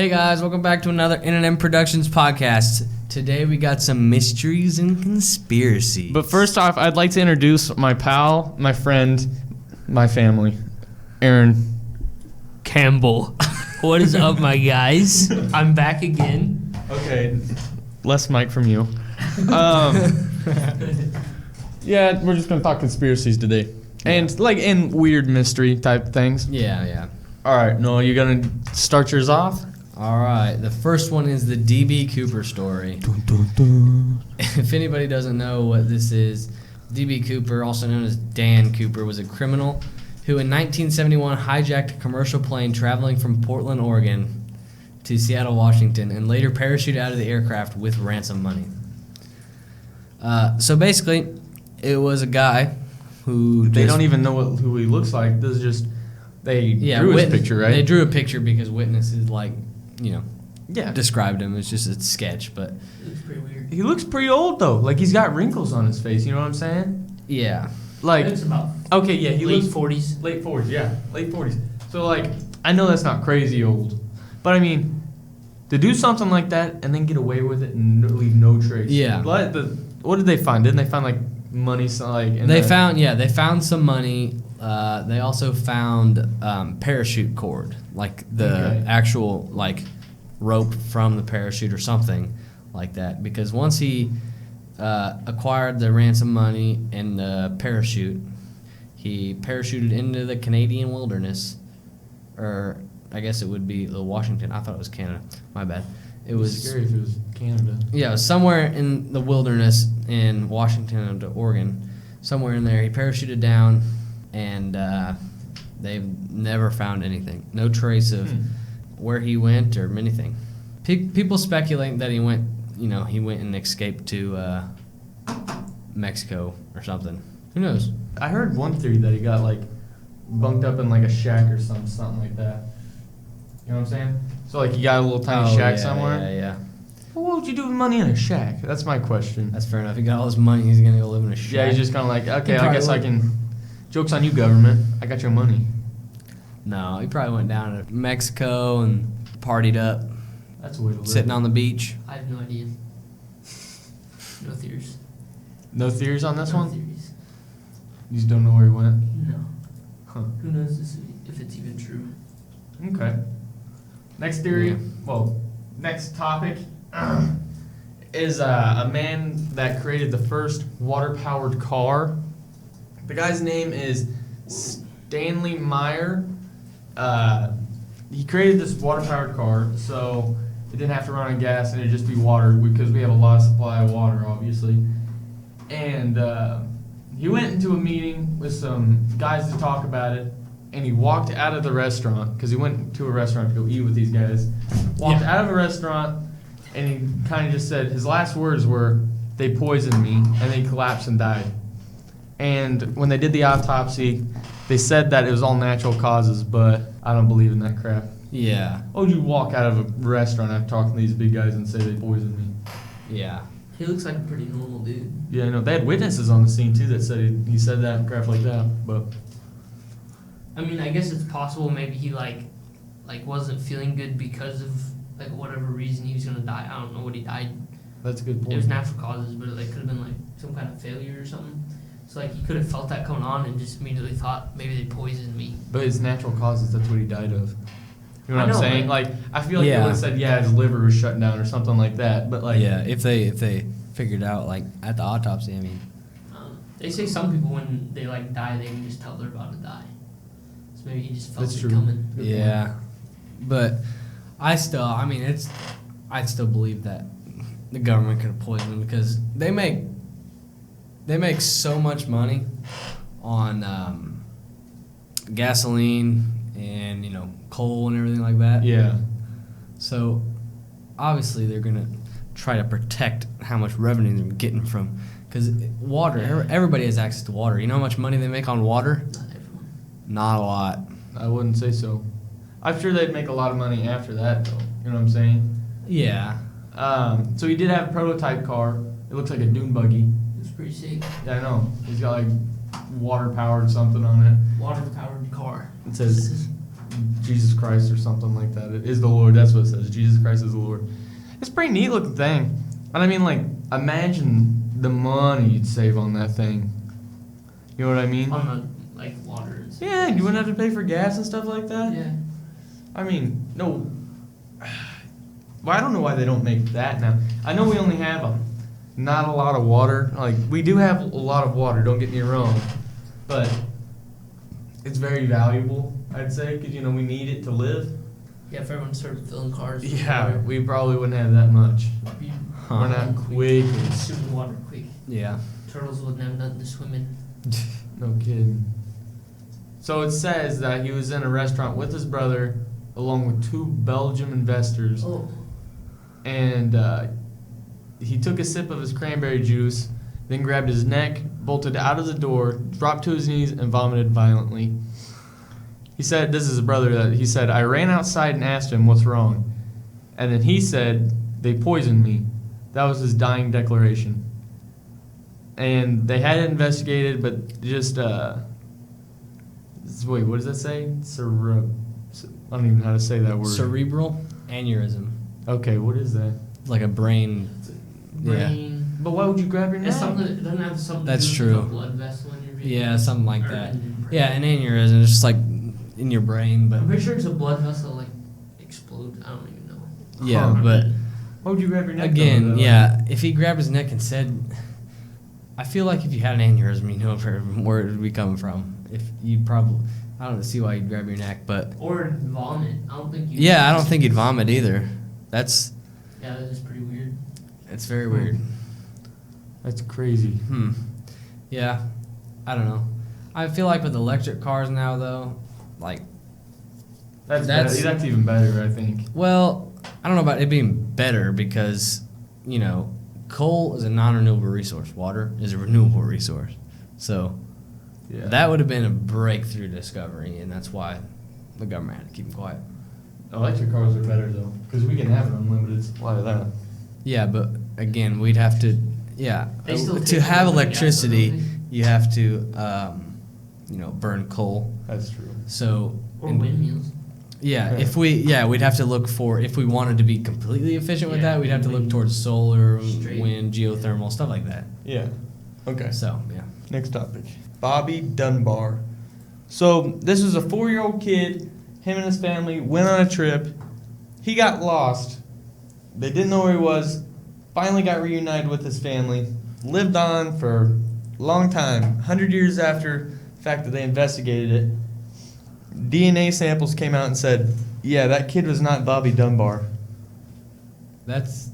Hey guys, welcome back to another N&M Productions podcast. Today we got some mysteries and conspiracies. But first off, I'd like to introduce my pal, my friend, my family, Aaron Campbell. What is up, my guys? I'm back again. Okay, less mic from you. Yeah, we're just gonna talk conspiracies today, and like in weird mystery type things. Yeah. All right, Noah, you gonna start yours off? All right, the first one is the D.B. Cooper story. If anybody doesn't know what this is, D.B. Cooper, also known as Dan Cooper, was a criminal who in 1971 hijacked a commercial plane traveling from Portland, Oregon to Seattle, Washington, and later parachuted out of the aircraft with ransom money. So basically, it was a guy who... They don't even know who he looks like. This is just... They drew his picture, right? They drew a picture because witnesses, Yeah. described him. It's just a sketch, but... It looks pretty weird. He looks pretty old, though. Like, he's got wrinkles on his face, you know what I'm saying? Yeah. Like... It's about Okay, yeah, he late looks... 40s. Late 40s, yeah. Late 40s. So, like, I know that's not crazy old. But, I mean, to do something like that and then get away with it and leave no trace. Yeah. What did they find? Didn't they find, like, money, They found some money. They also found parachute cord, like the actual rope from the parachute or something like that. Because once he acquired the ransom money and the parachute, he parachuted into the Canadian wilderness, or I guess it would be Washington. I thought it was Canada. My bad. It was scary if it was Canada. Yeah, it was somewhere in the wilderness in Washington to Oregon, somewhere in there. He parachuted down, and they've never found anything. No trace of where he went or anything. People speculate that he went and escaped to Mexico or something. Who knows? I heard one theory that he got bunked up in a shack or something like that. You know what I'm saying? So he got a little tiny shack somewhere. Yeah. Well, what would you do with money in a shack? That's my question. That's fair enough. He got all his money. He's gonna go live in a shack. Yeah, he's just kind of okay, I guess I can. Joke's on you, government. I got your money. No, he probably went down to Mexico and partied up. That's a way to live. Sitting on the beach. I have no idea. No theories. No theories on this No one? theories. You just don't know where he went? No. Huh. Who knows if it's even true? Okay. Next theory, Yeah. Next topic is a man that created the first water-powered car. The guy's name is Stanley Meyer. He created this water-powered car, so it didn't have to run on gas and it'd just be water because we have a lot of supply of water, obviously. And he went into a meeting with some guys to talk about it. And he walked out of the restaurant, because he went to a restaurant to go eat with these guys. Walked out of a restaurant, and he kind of just said, his last words were, "They poisoned me," and then he collapsed and died. And when they did the autopsy, they said that it was all natural causes, but I don't believe in that crap. Yeah. Why would you walk out of a restaurant after talking to these big guys and say they poisoned me? Yeah. He looks like a pretty normal dude. Yeah, I know. They had witnesses on the scene, too, that said he said that and crap like that, but... I mean, I guess it's possible maybe he wasn't feeling good because of whatever reason he was gonna die. I don't know what he died. That's a good point. It was natural causes, but it could have been some kind of failure or something. So he could have felt that coming on and just immediately thought maybe they poisoned me. But it's natural causes, that's what he died of. You know what I I'm know, saying? but- I feel like they would have said, his liver was shut down or something like that. But yeah, if they figured out at the autopsy, I mean. They say some people when they die, they can just tell they're about to die. So maybe he just felt That's it true. coming. Good Yeah, but I'd still believe that the government could have poisoned him because they make so much money on gasoline and coal and everything like that. Yeah. So obviously they're gonna try to protect how much revenue they're getting from, because water. Everybody has access to water. You know how much money they make on water? Not everyone. Not a lot. I wouldn't say so. I'm sure they'd make a lot of money after that, though. You know what I'm saying? Yeah. So he did have a prototype car. It looks like a dune buggy. It was pretty sick. Yeah, I know. He's got water-powered something on it. Water-powered car. It says Jesus Christ or something like that. It is the Lord. That's what it says. Jesus Christ is the Lord. It's a pretty neat looking thing. And I mean, like, imagine the money you'd save on that thing. You know what I mean? On the, like, water and stuff. Yeah, you wouldn't have to pay for gas and stuff like that. Yeah. I mean, no. Well, I don't know why they don't make that now. I know we only have not a lot of water. Like, we do have a lot of water, don't get me wrong. But it's very valuable, I'd say, because, you know, we need it to live. Yeah, if everyone started filling cars with Yeah, water, we probably wouldn't have that much. you'd We're not quick. consume water quick. Yeah. Turtles wouldn't have nothing to swim in. No kidding. So it says that he was in a restaurant with his brother, along with 2 Belgian investors, Oh. and he took a sip of his cranberry juice, then grabbed his neck, bolted out of the door, dropped to his knees, and vomited violently. He said, this is his brother, that he said, I ran outside and asked him what's wrong. And then he said, they poisoned me. That was his dying declaration. And they had it investigated, but just, wait, what does that say? I don't even know how to say that word. Cerebral aneurysm. Okay, what is that? Like a brain. Brain. But why would you grab your neck? It's something. It doesn't have something. That's to do with true. a blood vessel in your brain. Yeah, something like Or that. in your brain. Yeah, an aneurysm is just like in your brain, but I'm pretty sure it's a blood vessel like explodes. I don't even know. yeah, Huh. but Why would you grab your neck? again, though? yeah, if he grabbed his neck and said, I feel like if you had an aneurysm, you know where it would be coming from. If you probably, I don't see why you'd grab your neck, but Or vomit. I don't think you. yeah, I don't think he'd vomit either. Yeah, that is pretty weird. It's very weird. That's crazy. Yeah, I don't know. I feel like with electric cars now, though, like, That's even better, I think. well, I don't know about it being better because, you know, coal is a non-renewable resource. Water is a renewable resource. So Yeah. that would have been a breakthrough discovery, and that's why the government had to keep them quiet. Electric cars are better though, because we can have an unlimited supply of that. Yeah, but again, we'd have to, yeah, They still to take have all the electricity, gas, you have to, you know, burn coal. That's true. So Or and- windmills. Yeah, Yeah. we'd have to look for, if we wanted to be completely efficient with Yeah, that, we'd have to look wind, towards solar, straight. wind, geothermal, stuff like that. Yeah. Okay. So, yeah. Next topic. Bobby Dunbar. So this is a 4-year-old kid. Him and his family went on a trip. He got lost. They didn't know where he was. Finally got reunited with his family. Lived on for a long time. 100 years after the fact that they investigated it. DNA samples came out and said, yeah, that kid was not Bobby Dunbar. That's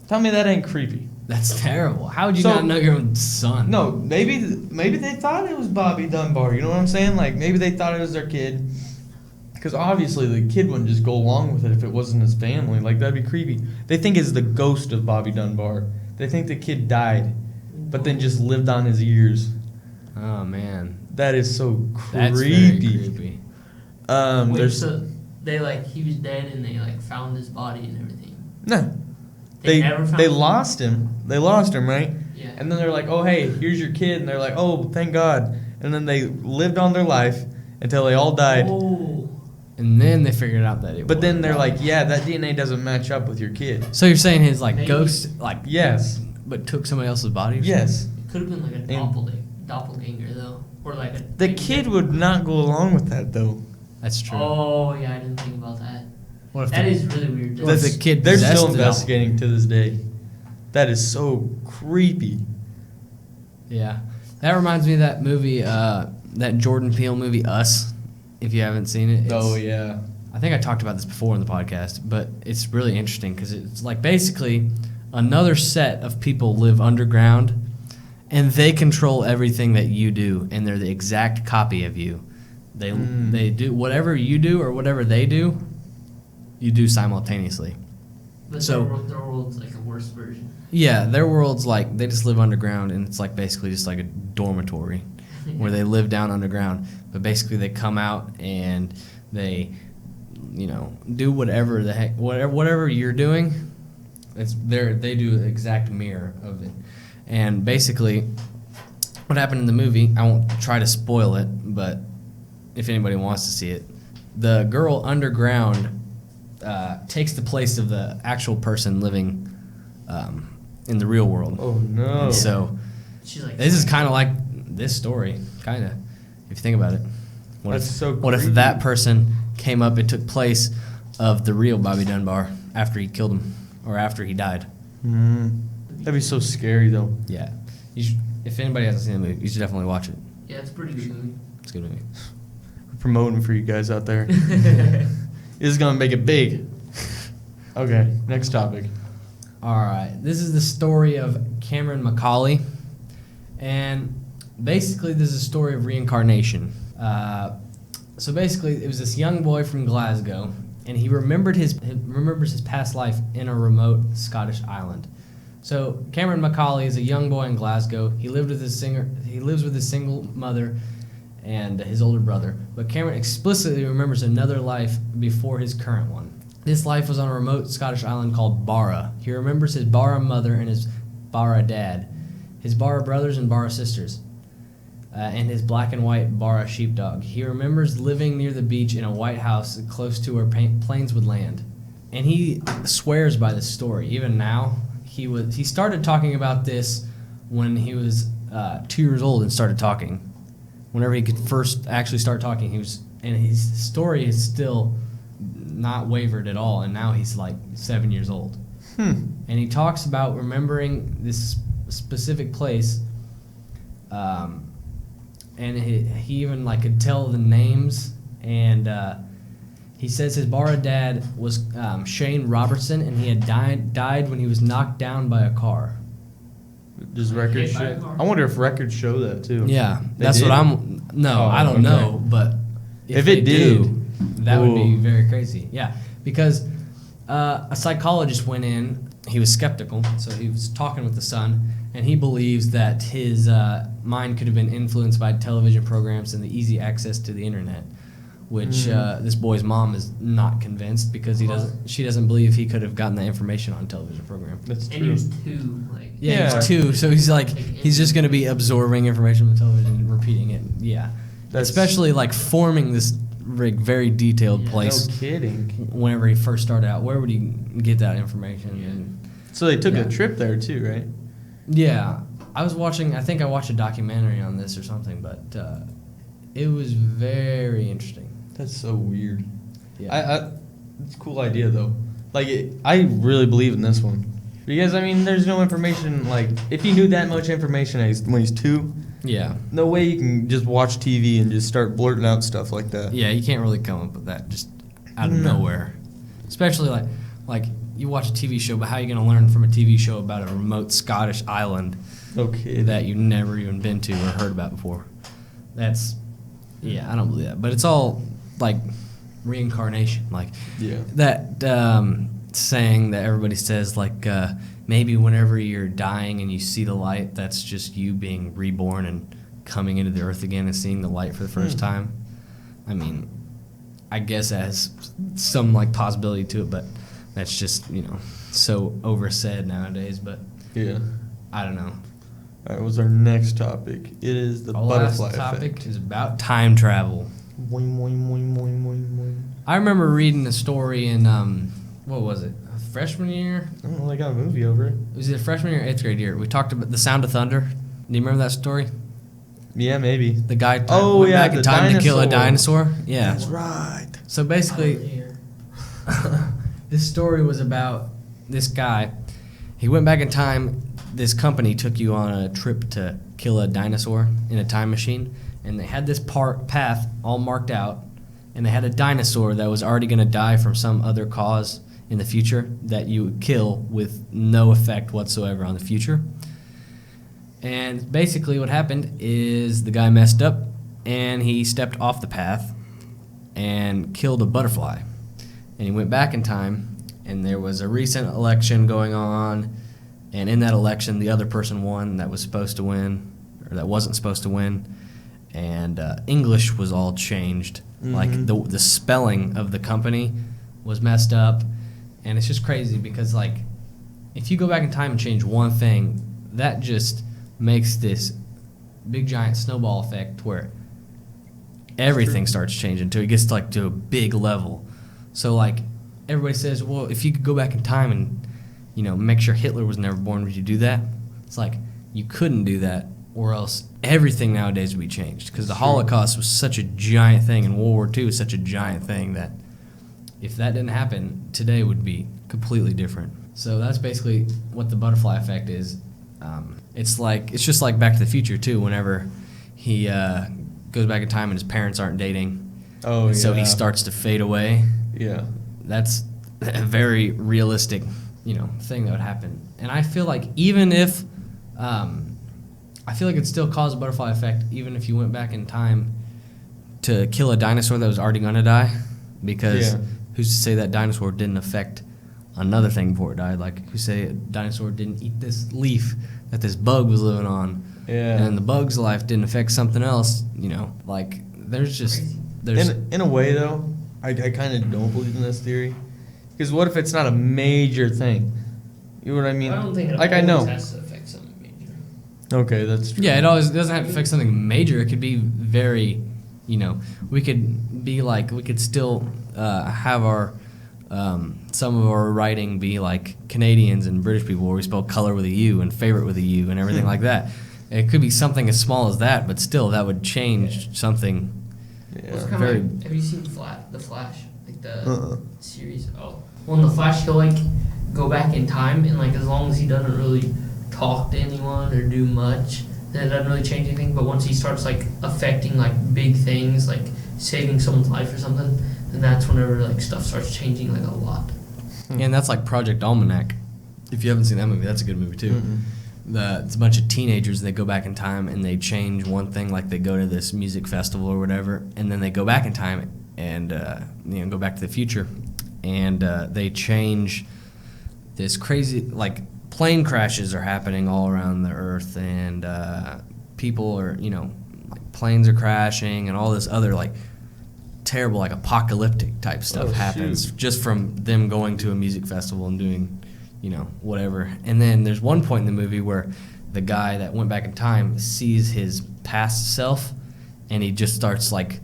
Tell me that ain't creepy. terrible. How would you So- not know your own son? No, maybe they thought it was Bobby Dunbar. You know what I'm saying? Like maybe they thought it was their kid. Because obviously the kid wouldn't just go along with it if it wasn't his family. Like that'd be creepy. They think it's the ghost of Bobby Dunbar. They think the kid died, but then just lived on his ears. Oh, man. That is so That's very creepy. creepy. Wait, There's so they like he was dead and they like found his body and everything. no. They never found they him? lost him. They lost him, right? Yeah. And then they're like, "Oh, hey, here's your kid." And they're like, "Oh, thank God." And then they lived on their life until they all died. Oh. And then they figured out that it But was. then they're like, "Yeah, that DNA doesn't match up with your kid." So you're saying his, like, Maybe. ghost, like, Yes. but took somebody else's body or Yes. It could have been like a doppelganger though, or like a. The kid would not go along with that though. something? That's true. Oh yeah, I didn't think about that. What if That the- is really weird. What if the kid They're possessed still the investigating to this day. That is so creepy. Yeah, that reminds me of that movie, that Jordan Peele movie, Us. If you haven't seen it, Oh yeah. I think I talked about this before in the podcast, but it's really interesting because it's like basically another set of people live underground, and they control everything that you do, and they're the exact copy of you. They do whatever you do or whatever they do, you do simultaneously. But so- their world's like a worse version. Yeah, their world's like they just live underground, and it's like basically just like a dormitory where they live down underground. But basically, they come out and they, you know, do whatever the heck, whatever you're doing. They do the exact mirror of it. And basically, what happened in the movie, I won't try to spoil it, but if anybody wants to see it, the girl underground takes the place of the actual person living in the real world. Oh no! And so She's like, this is kind of like this story, kind of, if you think about it. What if creepy. that person came up and took place of the real Bobby Dunbar after he killed him or after he died? That'd be so scary though. Yeah. If anybody hasn't seen the movie, you should definitely watch it. Yeah, it's a pretty good movie. It's a good movie. We're promoting for you guys out there. This is gonna make it big. Okay, next topic. All right. This is the story of Cameron McCauley. And basically, this is a story of reincarnation. So basically, it was this young boy from Glasgow, and he remembers his past life in a remote Scottish island. So Cameron McCauley is a young boy in Glasgow. He lives with his single mother and his older brother. But Cameron explicitly remembers another life before his current one. This life was on a remote Scottish island called Barra. He remembers his Barra mother and his Barra dad, his Barra brothers and Barra sisters, and his black and white Barra sheepdog. He remembers living near the beach in a white house close to where planes would land. And he swears by this story. Even now, he started talking about this when he was 2 years old and started talking. Whenever he could first actually start talking, and his story is still not wavered at all, and now he's like 7 years old. And he talks about remembering this specific place, and he even like could tell the names, and he says his Barra dad was Shane Robertson, and he had died when he was knocked down by a car. Does records Hit by a show? car? I wonder if records show that too. Yeah, They that's did? what I'm. No, Oh, I don't okay. know, but If they it did, do, that would be ooh. very crazy. Yeah, because a psychologist went in. He was skeptical, so he was talking with the son, and he believes that his mind could have been influenced by television programs and the easy access to the internet, which this boy's mom is not convinced because she doesn't believe he could have gotten that information on a television program. That's And he true. was 2, like. Yeah, he's 2, so he's like he's just gonna be absorbing information from television and repeating it. Yeah, That's- especially like forming this very detailed place. No kidding. Whenever he first started out, where would he get that information? Yeah. And So they took Yeah. a trip there too, right? yeah, I think I watched a documentary on this or something, but it was very interesting. That's so weird. Yeah. It's a cool idea though. Like I really believe in this one because I mean, there's no information. Like if he knew that much information when he's 2, Yeah. no way you can just watch TV and just start blurting out stuff like that. Yeah, you can't really come up with that just out of No. nowhere. Especially like you watch a TV show, but how are you going to learn from a TV show about a remote Scottish island Okay. that you've never even been to or heard about before? I don't believe that. But it's all like reincarnation, like Yeah. that saying that everybody says, like maybe whenever you're dying and you see the light, that's just you being reborn and coming into the earth again and seeing the light for the first time. I mean, I guess it has some like possibility to it, but that's just, so oversaid nowadays. But Yeah. I don't know. All right. What's our next topic? It is the Our butterfly last topic effect. is about time travel. Boing, boing, boing, boing, boing, boing. I remember reading a story in what was it? Freshman year? I don't know. They got a movie over it. It was either freshman year or 8th grade year. We talked about The Sound of Thunder. Do you remember that story? Yeah, maybe. The guy went yeah, back in the time to kill a dinosaur. dinosaur. Yeah. That's right. So basically, this story was about this guy. He went back in time. This company took you on a trip to kill a dinosaur in a time machine, and they had this path all marked out, and they had a dinosaur that was already going to die from some other cause in the future that you would kill with no effect whatsoever on the future. And basically what happened is the guy messed up, and he stepped off the path and killed a butterfly. And he went back in time, and there was a recent election going on, and in that election the other person won that was supposed to win, or that wasn't supposed to win, and English was all changed. Like the spelling of the company was messed up, and it's just crazy because like if you go back in time and change one thing, that just makes this big giant snowball effect where everything starts changing too. It gets like to a big level. So like everybody says, well, if you could go back in time and, you know, make sure Hitler was never born, would you do that? It's like you couldn't do that, or else everything nowadays would be changed, because the Holocaust was such a giant thing and World War II was such a giant thing that if that didn't happen, today would be completely different. So that's basically what the butterfly effect is. It's just like Back to the Future too. Whenever he goes back in time and his parents aren't dating, so he starts to fade away. Yeah, that's a very realistic, you know, thing that would happen. And I feel like even if I feel like it'd still cause a butterfly effect even if you went back in time to kill a dinosaur that was already going to die, because who's to say that dinosaur didn't affect another thing before it died? Like, who say a dinosaur didn't eat this leaf that this bug was living on, and the bug's life didn't affect something else, you know? Like, there's in a way though, I kind of don't believe in this theory, because what if it's not a major thing? You know what I mean? I don't think it like, I know. has to affect something major. Okay, that's true. Yeah, it always doesn't have to affect something major. It could be very, you know, we could still have our some of our writing be like Canadians and British people, where we spell color with a U and favorite with a U and everything like that. It could be something as small as that, but still that would change something. Yeah. It's kinda like, have you seen The Flash? Like the series? Oh. Well, in The Flash, he'll like go back in time, and like as long as he doesn't really talk to anyone or do much, then it doesn't really change anything. But once he starts like affecting like big things, like saving someone's life or something, then that's whenever like stuff starts changing like a lot. And that's like Project Almanac. If you haven't seen that movie, that's a good movie too. It's a bunch of teenagers. They go back in time and they change one thing, like they go to this music festival or whatever, and then they go back in time and go back to the future, and they change this crazy, like, plane crashes are happening all around the earth, and people are, you know, like planes are crashing and all this other like terrible, like apocalyptic type stuff happens just from them going to a music festival and doing, you know, whatever. And then there's one point in the movie where the guy that went back in time sees his past self, and he just starts like,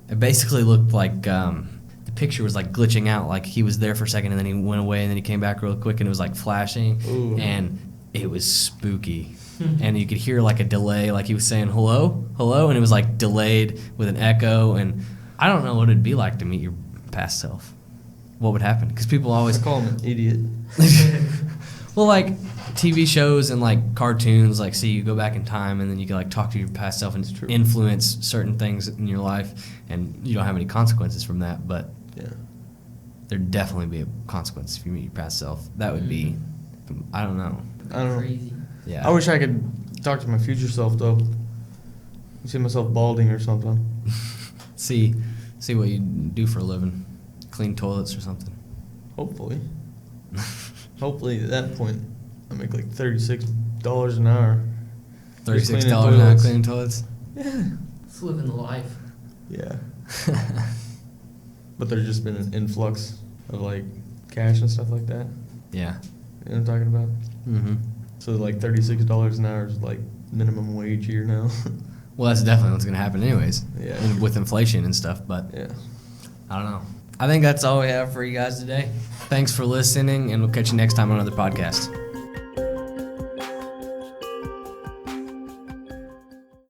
it basically looked like the picture was like glitching out, like he was there for a second and then he went away and then he came back real quick and it was like flashing. And it was spooky. And you could hear like a delay, like he was saying hello, hello, and it was like delayed with an echo. And I don't know what it'd be like to meet your past self. What would happen? Because people always call him an idiot. Well, like TV shows and like cartoons, like see you go back in time and then you can like talk to your past self and influence certain things in your life, and you don't have any consequences from that, but there'd definitely be a consequence if you meet your past self. That would be, I don't know. Crazy. Yeah. I wish I could talk to my future self though. See myself balding or something. see what you do for a living. Clean toilets or something. Hopefully. Hopefully at that point I make like $36 an hour. $36 an hour cleaning toilets? Yeah. It's living the life. Yeah. But there's just been an influx of like cash and stuff like that. Yeah. You know what I'm talking about? Mm-hmm. So like $36 an hour is like minimum wage here now. Well, that's definitely what's going to happen anyways. Yeah. And with inflation and stuff, but yeah. I don't know. I think that's all we have for you guys today. Thanks for listening, and we'll catch you next time on another podcast.